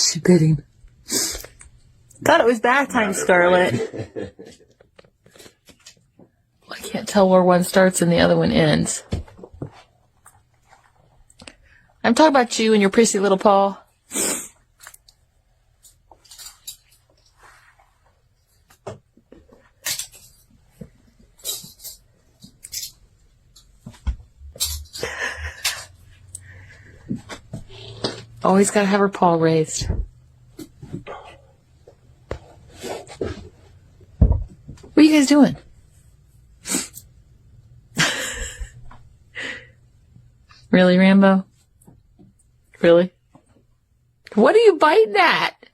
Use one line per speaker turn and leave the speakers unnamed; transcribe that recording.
She bit him. Thought it was bath time, Scarlett. I can't tell where one starts and the other one ends. I'm talking about you and your prissy little paw. Always gotta have her paw raised. What are you guys doing? Really, Rambo? Really? What are you biting at?